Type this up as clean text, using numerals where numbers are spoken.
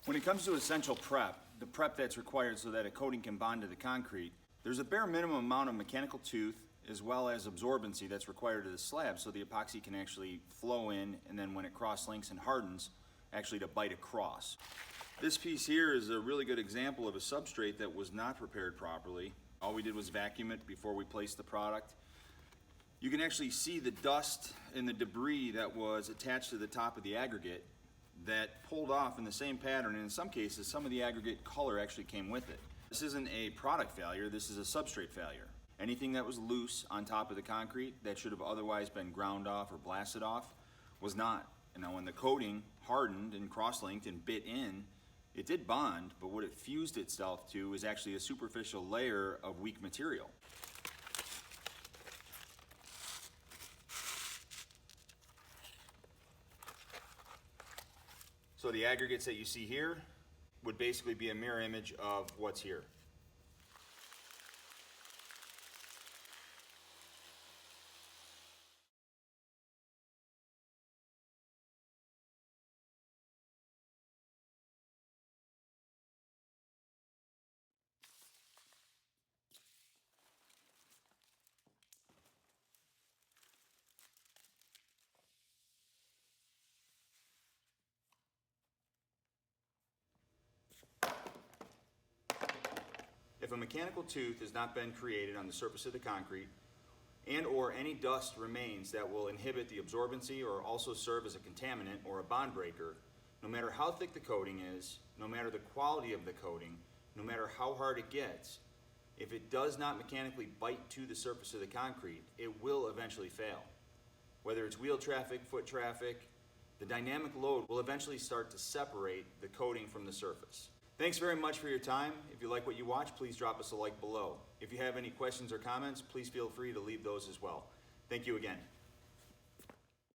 When it comes to essential prep, the prep that's required so that a coating can bond to the concrete, there's a bare minimum amount of mechanical tooth as well as absorbency that's required to the slab so the epoxy can actually flow in, and then when it cross-links and hardens, actually to bite across. This piece here is a really good example of a substrate that was not prepared properly. All we did was vacuum it before we placed the product. You can actually see the dust and the debris that was attached to the top of the aggregate that pulled off in the same pattern, and in some cases some of the aggregate color actually came with it. This isn't a product failure, this is a substrate failure. Anything that was loose on top of the concrete that should have otherwise been ground off or blasted off was not. And now when the coating hardened and cross-linked and bit in, it did bond, but what it fused itself to is actually a superficial layer of weak material. So the aggregates that you see here would basically be a mirror image of what's here. If a mechanical tooth has not been created on the surface of the concrete and or any dust remains that will inhibit the absorbency or also serve as a contaminant or a bond breaker, no matter how thick the coating is, no matter the quality of the coating, no matter how hard it gets, if it does not mechanically bite to the surface of the concrete, it will eventually fail. Whether it's wheel traffic, foot traffic, the dynamic load will eventually start to separate the coating from the surface. Thanks very much for your time. If you like what you watch, please drop us a like below. If you have any questions or comments, please feel free to leave those as well. Thank you again.